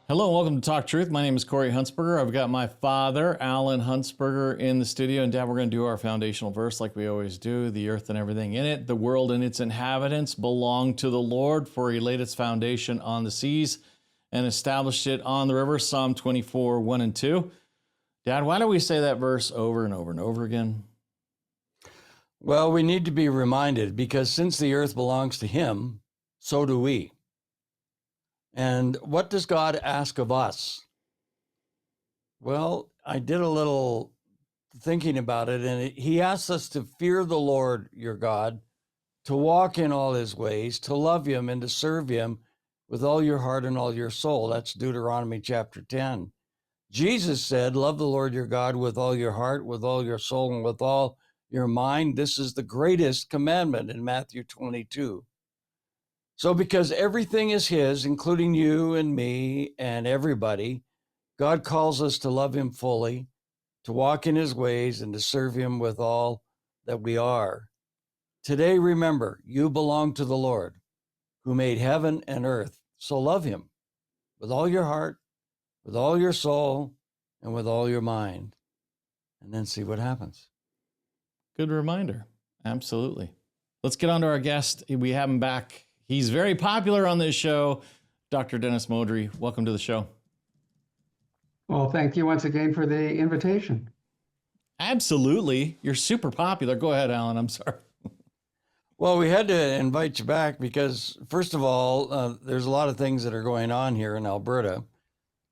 Hello and welcome to Talk Truth. My name is Corey Huntsberger. I've got my father, Alan Huntsberger, in the studio. And Dad, we're going to do our foundational verse like we always do. The earth and everything in it, the world and its inhabitants belong to the Lord, for he laid its foundation on the seas and established it on the rivers. Psalm 24, 1 and 2. Dad, why do we say that verse over and over and over again? Well, we need to be reminded because since the earth belongs to him, so do we. And what does God ask of us? Well, I did a little thinking about it, and he asks us to fear the Lord your God, to walk in all his ways, to love him and to serve him with all your heart and all your soul. That's Deuteronomy chapter 10. Jesus said, love the Lord your God with all your heart, with all your soul, and with all your mind. This is the greatest commandment in Matthew 22. So because everything is his, including you and me and everybody, God calls us to love him fully, to walk in his ways, and to serve him with all that we are. Today, remember, you belong to the Lord, who made heaven and earth. So love him with all your heart, with all your soul, and with all your mind. And then see what happens. Good reminder. Absolutely. Let's get on to our guest. We have him back. He's very popular on this show. Dr. Dennis Modry, welcome to the show. Well, thank you once again for the invitation. Absolutely. You're super popular. Go ahead, Alan. I'm sorry. Well, we had to invite you back because, first of all, there's a lot of things that are going on here in Alberta.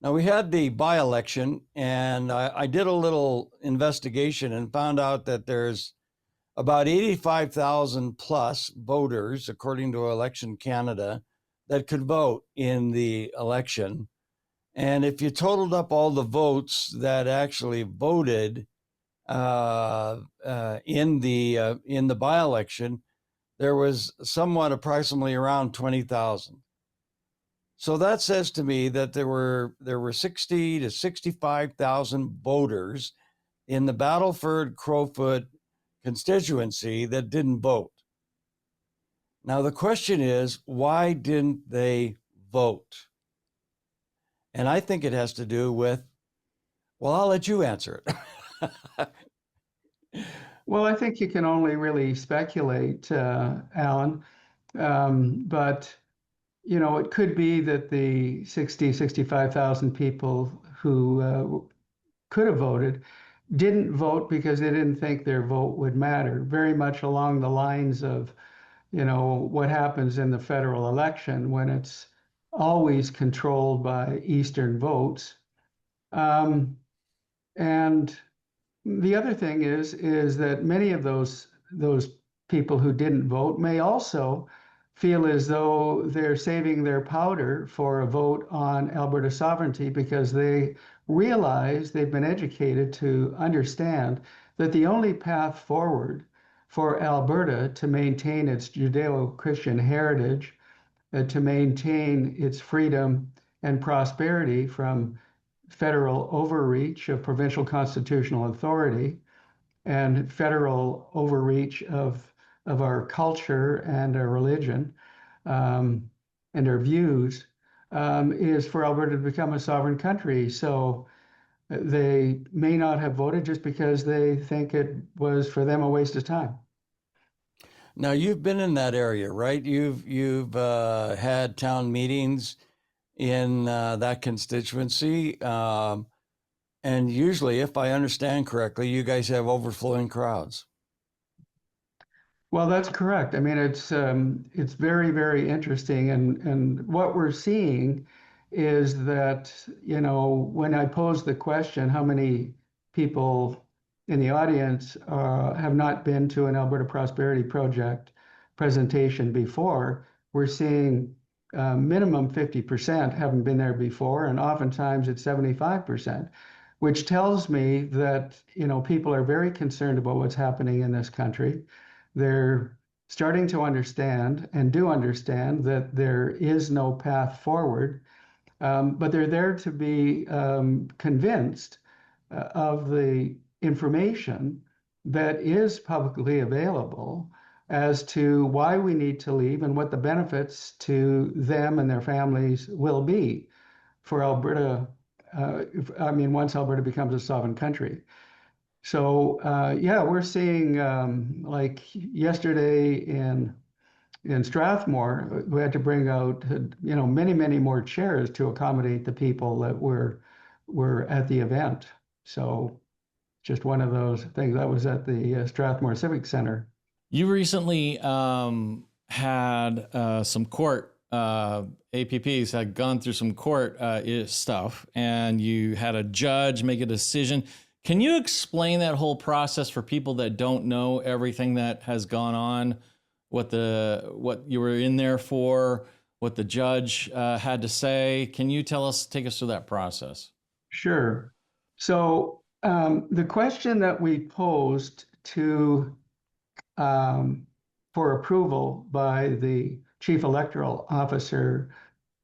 Now, we had the by-election, and I did a little investigation and found out that there's about 85,000 plus voters, according to Election Canada, that could vote in the election. And if you totaled up all the votes that actually voted in the by-election, there was somewhat approximately around 20,000. So that says to me that there were 60 to 65,000 voters in the Battleford Crowfoot constituency that didn't vote. Now the question is, why didn't they vote? And I think it has to do with, well, I'll let you answer it. Well, I think you can only really speculate, Alan, but you know, it could be that the 65,000 people who could have voted didn't vote because they didn't think their vote would matter, very much along the lines of, you know, what happens in the federal election when it's always controlled by Eastern votes. And the other thing is that many of those people who didn't vote may also feel as though they're saving their powder for a vote on Alberta sovereignty because they realize they've been educated to understand that the only path forward for Alberta to maintain its Judeo-Christian heritage, to maintain its freedom and prosperity from federal overreach of provincial constitutional authority and federal overreach of our culture and our religion and our views is for Alberta to become a sovereign country. So they may not have voted just because they think it was for them a waste of time. Now you've been in that area, right? You've had town meetings in that constituency. And usually, if I understand correctly, you guys have overflowing crowds. Well, that's correct. I mean, it's very, very interesting. And what we're seeing is that, you know, when I pose the question, how many people in the audience have not been to an Alberta Prosperity Project presentation before, we're seeing minimum 50% haven't been there before, and oftentimes it's 75%, which tells me that, you know, people are very concerned about what's happening in this country. They're starting to understand and do understand that there is no path forward, but they're there to be convinced of the information that is publicly available as to why we need to leave and what the benefits to them and their families will be. for Alberta. Once Alberta becomes a sovereign country. So yeah, we're seeing like yesterday in Strathmore, we had to bring out many more chairs to accommodate the people that were at the event. So just one of those things. That was at the Strathmore Civic Center. You recently had some court APPs had gone through some court stuff, and you had a judge make a decision. Can you explain that whole process for people that don't know everything that has gone on? What you were in there for? What the judge had to say? Can you take us through that process? Sure. So the question that we posed to for approval by the chief electoral officer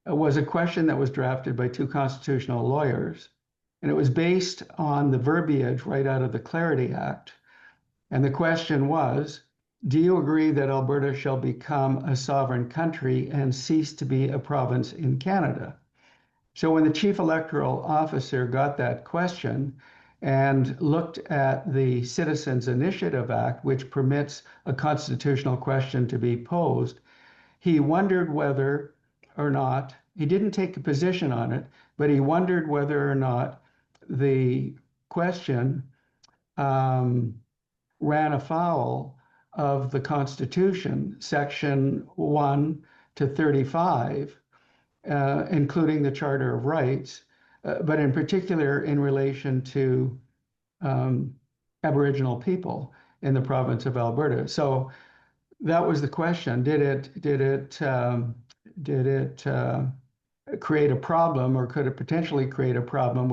was a question that was drafted by two constitutional lawyers, and it was based on the verbiage right out of the Clarity Act. And the question was, do you agree that Alberta shall become a sovereign country and cease to be a province in Canada? So when the chief electoral officer got that question and looked at the Citizens Initiative Act, which permits a constitutional question to be posed, he wondered whether or not, he didn't take a position on it, but he wondered whether or not the question ran afoul of the Constitution, Section 1 to 35, including the Charter of Rights, but in particular in relation to Aboriginal people in the province of Alberta. So that was the question. Did it create a problem, or could it potentially create a problem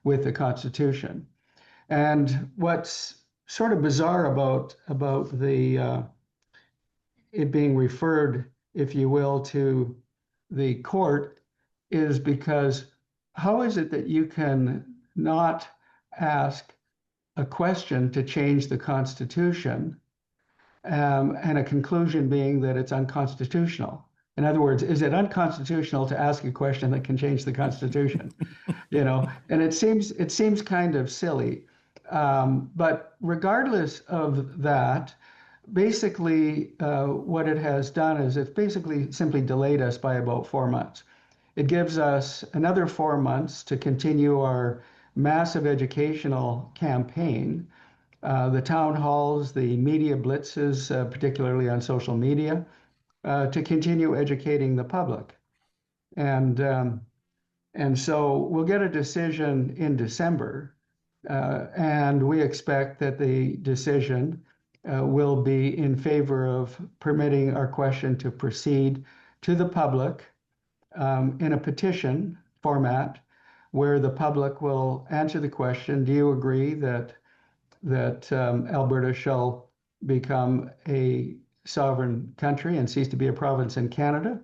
with the Constitution? And what's sort of bizarre about the it being referred, if you will, to the court is because how is it that you can not ask a question to change the Constitution, and a conclusion being that it's unconstitutional? In other words, is it unconstitutional to ask a question that can change the Constitution? And it seems kind of silly. But regardless of that, basically what it has done is it's basically simply delayed us by about 4 months. It gives us another 4 months to continue our massive educational campaign, the town halls, the media blitzes, particularly on social media, to continue educating the public. And so we'll get a decision in December, and we expect that the decision will be in favor of permitting our question to proceed to the public in a petition format, where the public will answer the question, do you agree that Alberta shall become a sovereign country and cease to be a province in Canada?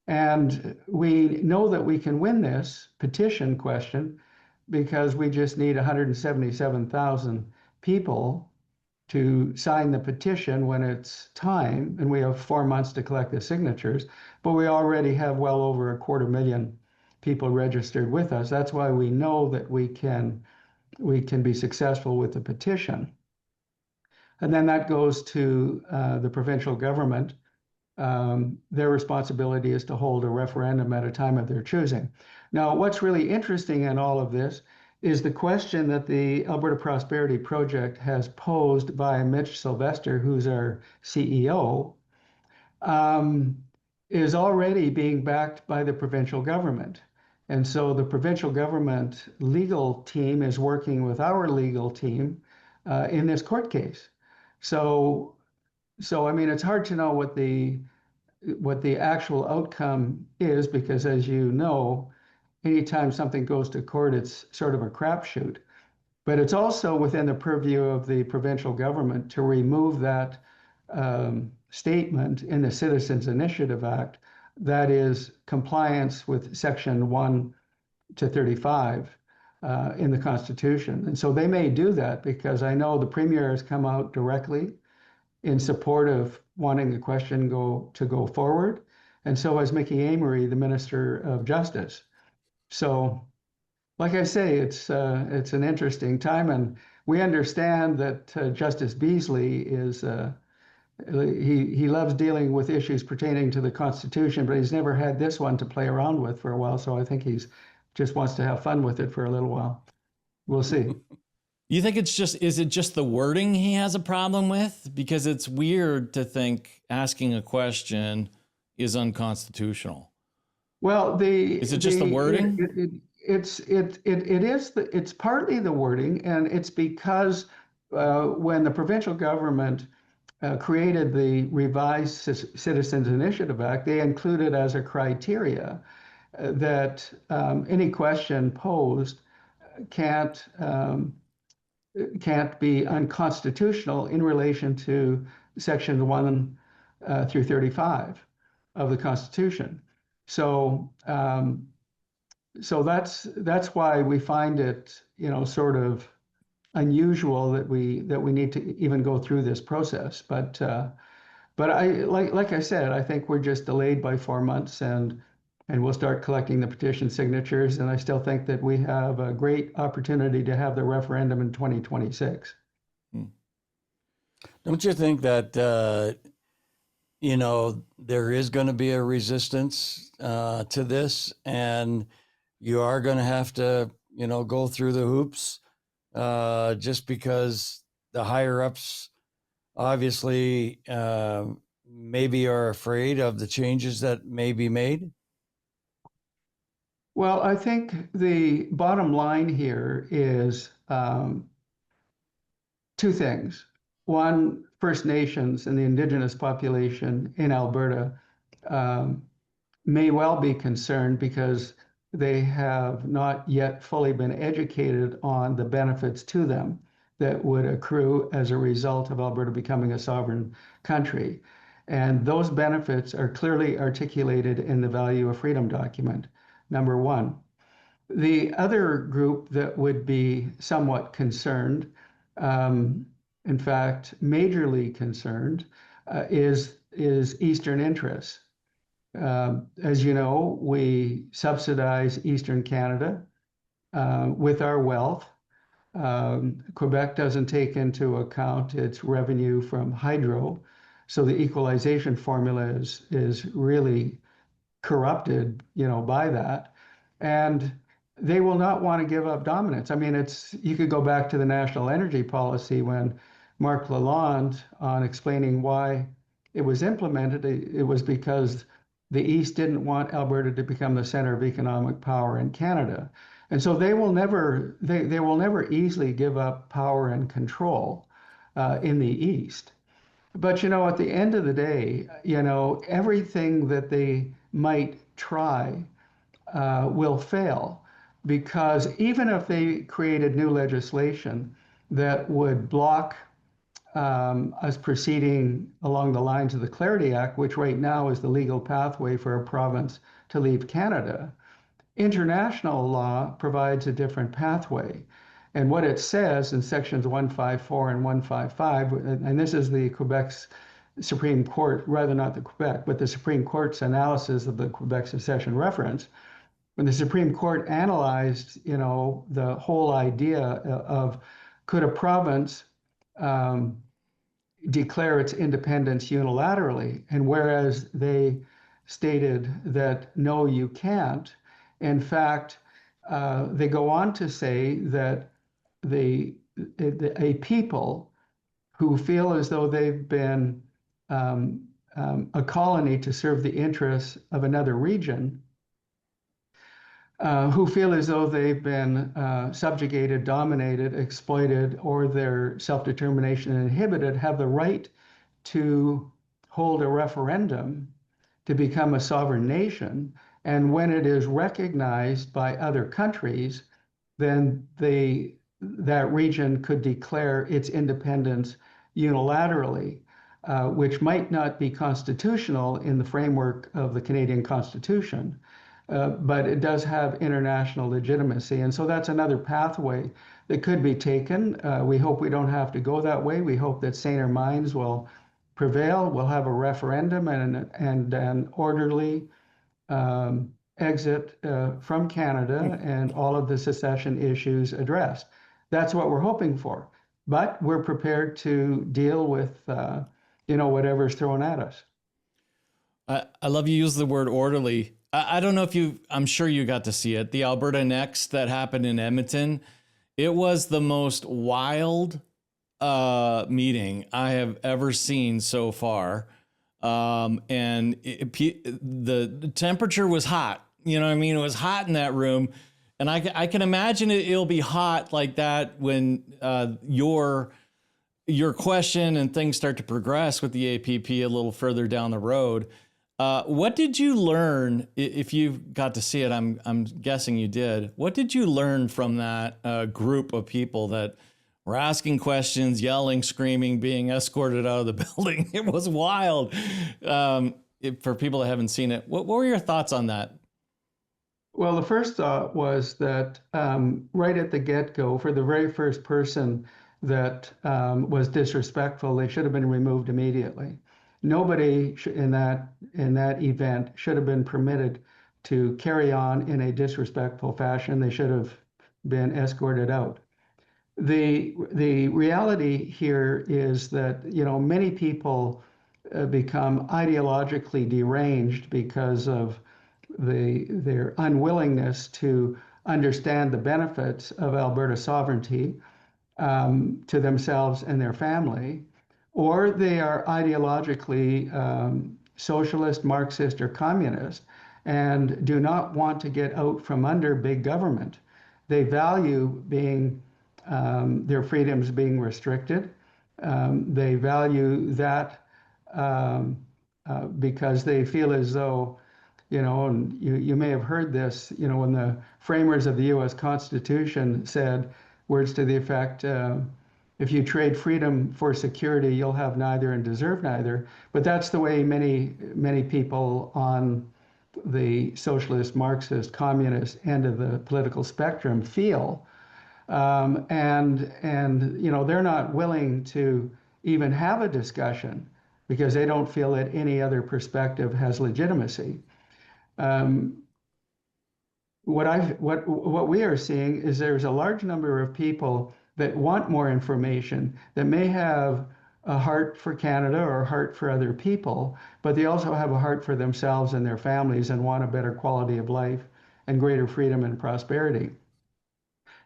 And we know that we can win this petition question because we just need 177,000 people to sign the petition when it's time, and we have 4 months to collect the signatures, but we already have well over 250,000 people registered with us. That's why we know that we can be successful with the petition. And then that goes to the provincial government. Their responsibility is to hold a referendum at a time of their choosing. Now, what's really interesting in all of this is the question that the Alberta Prosperity Project has posed by Mitch Sylvester, who's our CEO, is already being backed by the provincial government. And so the provincial government legal team is working with our legal team in this court case. So I mean, it's hard to know what the actual outcome is, because as you know, anytime something goes to court, it's sort of a crapshoot. But it's also within the purview of the provincial government to remove that statement in the Citizens Initiative Act that is compliance with Section 1 to 35 in the Constitution. And so they may do that, because I know the Premier has come out directly in support of wanting the question to go forward. And so has Mickey Amory, the Minister of Justice. So, like I say, it's an interesting time, and we understand that Justice Beasley is he loves dealing with issues pertaining to the Constitution, but he's never had this one to play around with for a while. So I think he's just wants to have fun with it for a little while. We'll see. You think is it just the wording he has a problem with? Because it's weird to think asking a question is unconstitutional. Well, is it just the wording? It's partly the wording, and it's because when the provincial government created the revised Citizens Initiative Act, they included as a criteria that any question posed can't can't be unconstitutional in relation to Section 1 through 35 of the Constitution. So, so that's why we find it, sort of unusual that we need to even go through this process. But I like I said, I think we're just delayed by 4 months, and we'll start collecting the petition signatures. And I still think that we have a great opportunity to have the referendum in 2026. Don't you think that, there is going to be a resistance to this, and you are going to have to, go through the hoops just because the higher ups obviously maybe are afraid of the changes that may be made? Well, I think the bottom line here is two things. One, First Nations and the Indigenous population in Alberta may well be concerned because they have not yet fully been educated on the benefits to them that would accrue as a result of Alberta becoming a sovereign country. And those benefits are clearly articulated in the Value of Freedom document, number one. The other group that would be somewhat concerned, in fact, majorly concerned, is Eastern interests. As you know, we subsidize Eastern Canada with our wealth. Quebec doesn't take into account its revenue from hydro, so the equalization formula is really corrupted, by that. And they will not want to give up dominance. I mean, you could go back to the national energy policy when Marc Lalonde, on explaining why it was implemented, it was because the East didn't want Alberta to become the center of economic power in Canada. And so they will never easily give up power and control in the East. But at the end of the day, everything that they might try will fail, because even if they created new legislation that would block us proceeding along the lines of the Clarity Act, which right now is the legal pathway for a province to leave Canada, international law provides a different pathway. And what it says in sections 154 and 155, and this is the Quebec's Supreme Court, rather not the Quebec, but the Supreme Court's analysis of the Quebec secession reference, when the Supreme Court analyzed, the whole idea of could a province declare its independence unilaterally, and whereas they stated that no, you can't, in fact, they go on to say that a people who feel as though they've been a colony to serve the interests of another region, who feel as though they've been subjugated, dominated, exploited, or their self-determination inhibited, have the right to hold a referendum to become a sovereign nation. And when it is recognized by other countries, then that region could declare its independence unilaterally, which might not be constitutional in the framework of the Canadian Constitution. But it does have international legitimacy. And so that's another pathway that could be taken. We hope we don't have to go that way. We hope that saner minds will prevail. We'll have a referendum and an orderly exit from Canada and all of the secession issues addressed. That's what we're hoping for. But we're prepared to deal with, whatever's thrown at us. I love you use the word orderly. I don't know if I'm sure you got to see it. The Alberta Next that happened in Edmonton. It was the most wild meeting I have ever seen so far. And the temperature was hot. You know what I mean? It was hot in that room. And I can imagine it'll be hot like that when your question and things start to progress with the APP a little further down the road. What did you learn, if you got to see it? I'm guessing you did. What did you learn from that group of people that were asking questions, yelling, screaming, being escorted out of the building? It was wild. For people that haven't seen it, what were your thoughts on that? Well, the first thought was that right at the get-go, for the very first person that was disrespectful, they should have been removed immediately. Nobody in that event should have been permitted to carry on in a disrespectful fashion. They should have been escorted out. The reality here is that many people become ideologically deranged because of their unwillingness to understand the benefits of Alberta sovereignty to themselves and their family, or they are ideologically socialist, Marxist, or communist and do not want to get out from under big government. They value being their freedoms being restricted. They value that because they feel as though, and you may have heard this, when the framers of the U.S. Constitution said words to the effect, if you trade freedom for security, you'll have neither and deserve neither. But that's the way many people on the socialist, Marxist, communist end of the political spectrum feel. And they're not willing to even have a discussion because they don't feel that any other perspective has legitimacy. What we are seeing is there's a large number of people that want more information, that may have a heart for Canada or a heart for other people, but they also have a heart for themselves and their families and want a better quality of life and greater freedom and prosperity.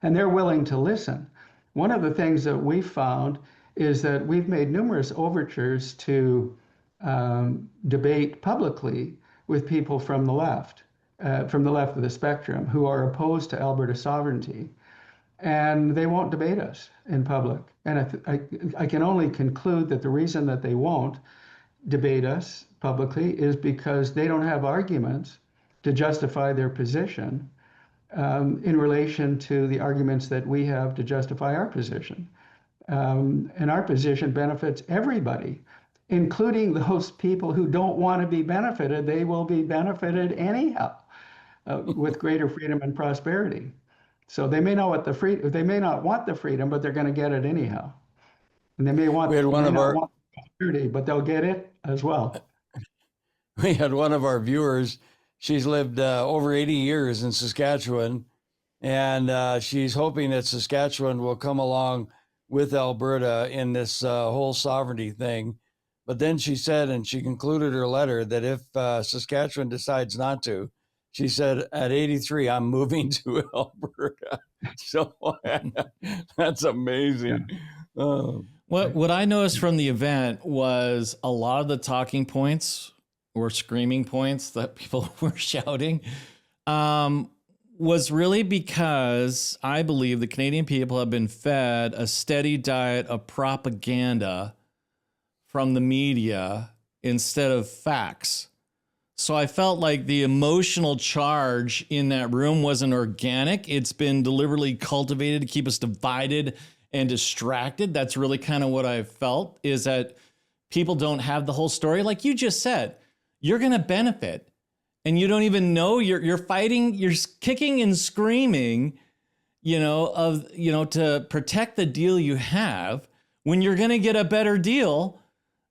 And they're willing to listen. One of the things that we've found is that we've made numerous overtures to debate publicly with people from the left of the spectrum who are opposed to Alberta sovereignty. And they won't debate us in public. And I can only conclude that the reason that they won't debate us publicly is because they don't have arguments to justify their position in relation to the arguments that we have to justify our position. And our position benefits everybody, including those people who don't want to be benefited. They will be benefited anyhow with greater freedom and prosperity. So they may not want the freedom, but they're going to get it anyhow. And they may want prosperity, but they'll get it as well. We had one of our viewers. She's lived over 80 years in Saskatchewan, and she's hoping that Saskatchewan will come along with Alberta in this whole sovereignty thing. But then she said, and she concluded her letter, that if Saskatchewan decides not to, she said, at 83, I'm moving to Alberta. So that's amazing. Yeah. What I noticed from the event was a lot of the talking points or screaming points that people were shouting was really because I believe the Canadian people have been fed a steady diet of propaganda from the media instead of facts. So I felt like the emotional charge in that room wasn't organic. It's been deliberately cultivated to keep us divided and distracted. That's really kind of what I felt, is that people don't have the whole story. Like you just said, you're going to benefit and you don't even know you're fighting, you're kicking and screaming, to protect the deal you have when you're going to get a better deal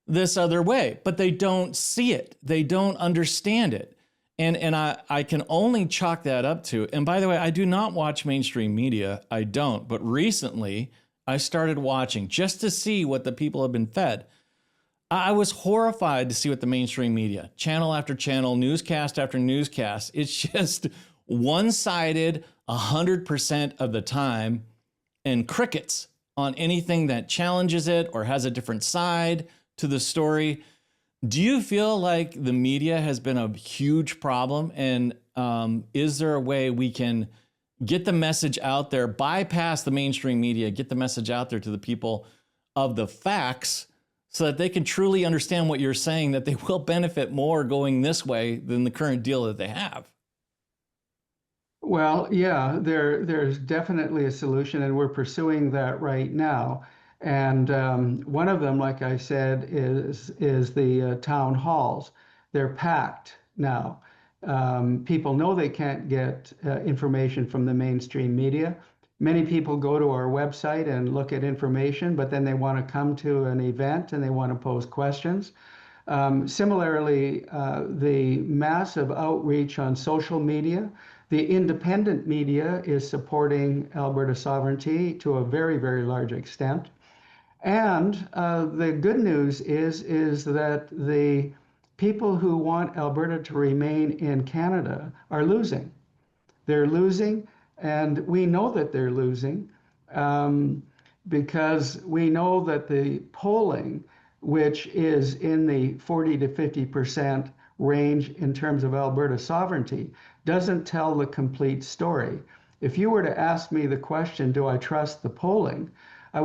this other way, but they don't see it. They don't understand it. And I can only chalk that up to, and by the way, I do not watch mainstream media. I don't. But recently, I started watching just to see what the people have been fed. I was horrified to see what the mainstream media, channel after channel, newscast after newscast, it's just one-sided 100% of the time, and crickets on anything that challenges it or has a different side to the story. Do you feel like the media has been a huge problem? And is there a way we can get the message out there, bypass the mainstream media, get the message out there to the people of the facts so that they can truly understand what you're saying, that they will benefit more going this way than the current deal that they have? Well, yeah, there's definitely a solution, and we're pursuing that right now. And one of them, like I said, is the town halls. They're packed now. People know they can't get information from the mainstream media. Many people go to our website and look at information, but then they want to come to an event and they want to pose questions. Similarly, the massive outreach on social media, the independent media is supporting Alberta sovereignty to a very, very large extent. And the good news is that the people who want Alberta to remain in Canada are losing. They're losing, and we know that they're losing um, because we know that the polling, which is in the 40 to 50% range in terms of Alberta sovereignty, doesn't tell the complete story. If you were to ask me the question, do I trust the polling? I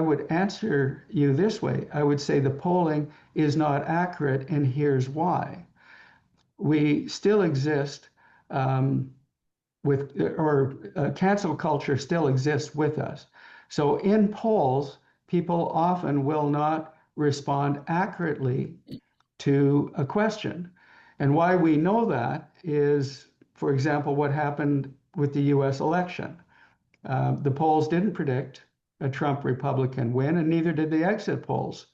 would answer you this way. I would say the polling is not accurate, and here's why. We still exist cancel culture still exists with us. So in polls, people often will not respond accurately to a question. And why we know that is, for example, what happened with the US election. The polls didn't predict a Trump Republican win, and neither did the exit polls.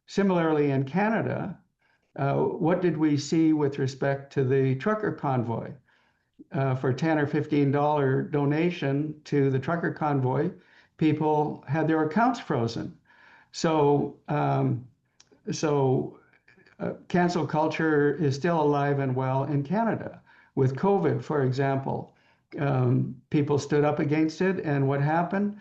Similarly, in Canada, what did we see with respect to the trucker convoy? For $10 or $15 donation to the trucker convoy, people had their accounts frozen. So, cancel culture is still alive and well in Canada. With COVID, for example, people stood up against it, and what happened?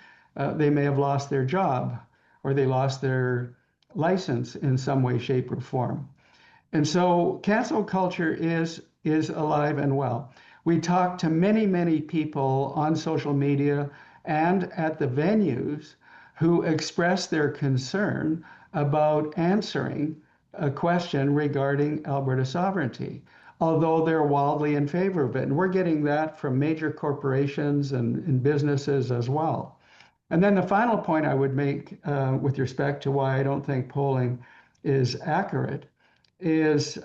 They may have lost their job, or they lost their license in some way, shape, or form. And so cancel culture is alive and well. We talk to many, many people on social media and at the venues who express their concern about answering a question regarding Alberta sovereignty, although they're wildly in favor of it. And we're getting that from major corporations and businesses as well. And then the final point I would make with respect to why I don't think polling is accurate is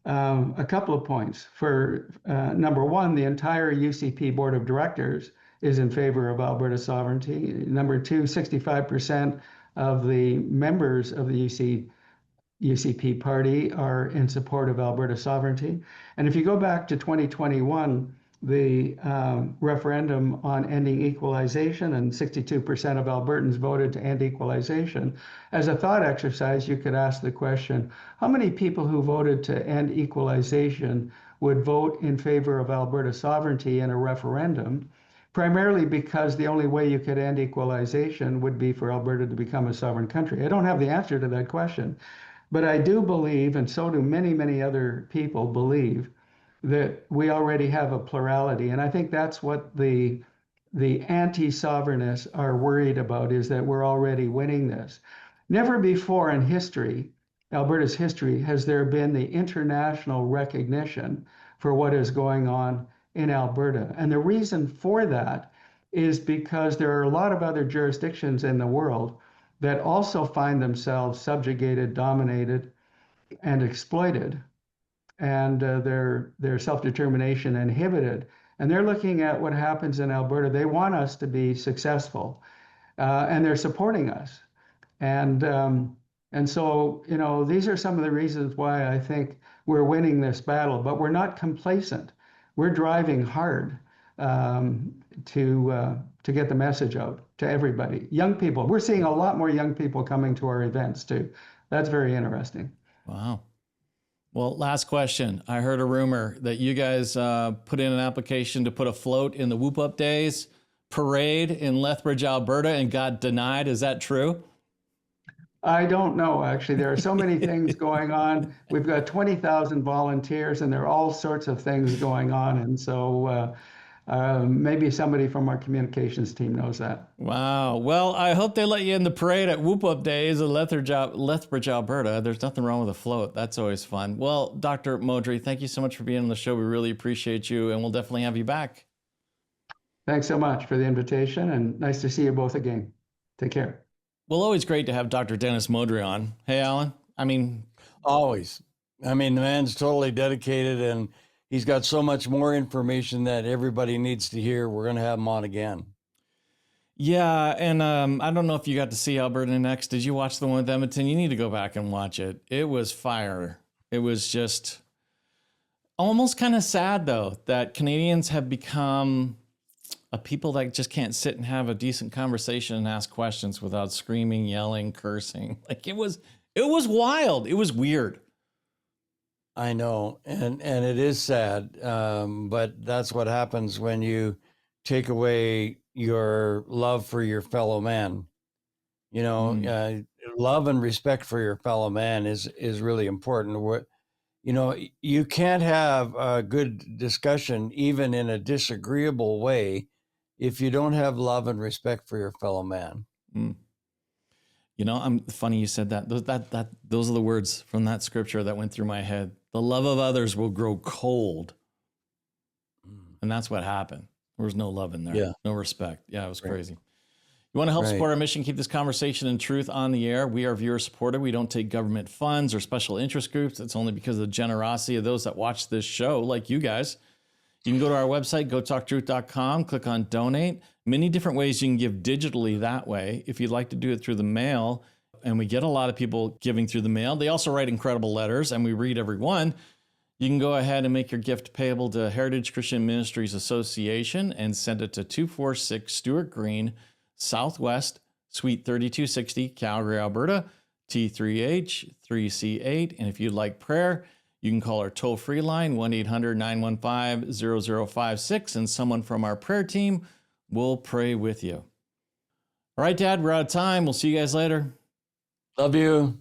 a couple of points. For number one, the entire UCP Board of Directors is in favor of Alberta sovereignty. Number two, 65% of the members of the UCP party are in support of Alberta sovereignty. And if you go back to 2021, the referendum on ending equalization, and 62% of Albertans voted to end equalization. As a thought exercise, you could ask the question, how many people who voted to end equalization would vote in favor of Alberta sovereignty in a referendum? Primarily because the only way you could end equalization would be for Alberta to become a sovereign country. I don't have the answer to that question, but I do believe, and so do many, many other people believe, that we already have a plurality. And I think that's what the anti-sovereignists are worried about, is that we're already winning this. Never before in history, Alberta's history, has there been the international recognition for what is going on in Alberta. And the reason for that is because there are a lot of other jurisdictions in the world that also find themselves subjugated, dominated, and exploited, and their self-determination inhibited. And they're looking at what happens in Alberta. They want us to be successful, and they're supporting us. And And so, these are some of the reasons why I think we're winning this battle, but we're not complacent. We're driving hard to get the message out to everybody. Young people, we're seeing a lot more young people coming to our events too. That's very interesting. Wow. Well, last question. I heard a rumor that you guys put in an application to put a float in the Whoop Up Days parade in Lethbridge, Alberta, and got denied. Is that true? I don't know, actually. There are so many things going on. We've got 20,000 volunteers, and there are all sorts of things going on. And so maybe somebody from our communications team knows that. Wow. Well, I hope they let you in the parade at Whoop Up Days in Lethbridge, Alberta. There's nothing wrong with a float. That's always fun. Well, Dr. Modry, thank you so much for being on the show. We really appreciate you, and we'll definitely have you back. Thanks so much for the invitation, and nice to see you both again. Take care. Well, always great to have Dr. Dennis Modry on. Hey, Alan. Always. The man's totally dedicated, and he's got so much more information that everybody needs to hear. We're going to have him on again. Yeah, and I don't know if you got to see Alberta Next. Did you watch the one with Edmonton? You need to go back and watch it. It was fire. It was just almost kind of sad, though, that Canadians have become a people that just can't sit and have a decent conversation and ask questions without screaming, yelling, cursing. Like it was wild. It was weird. I know, and it is sad, but that's what happens when you take away your love for your fellow man. Love and respect for your fellow man is really important. You can't have a good discussion, even in a disagreeable way, if you don't have love and respect for your fellow man. I'm funny you said that. Those are the words from that scripture that went through my head. The love of others will grow cold. And that's what happened. There was no love in there. Yeah. No respect. Yeah, it was crazy. You want to help support our mission, keep this conversation and truth on the air. We are viewer supported. We don't take government funds or special interest groups. It's only because of the generosity of those that watch this show, like you guys. You can go to our website, gotalktruth.com, click on donate. Many different ways you can give digitally that way. If you'd like to do it through the mail, and we get a lot of people giving through the mail. They also write incredible letters, and we read every one. You can go ahead and make your gift payable to Heritage Christian Ministries Association and send it to 246 Stewart Green, Southwest, Suite 3260, Calgary, Alberta, T3H 3C8. And if you'd like prayer, you can call our toll-free line, 1-800-915-0056, and someone from our prayer team will pray with you. All right, Dad, we're out of time. We'll see you guys later. Love you.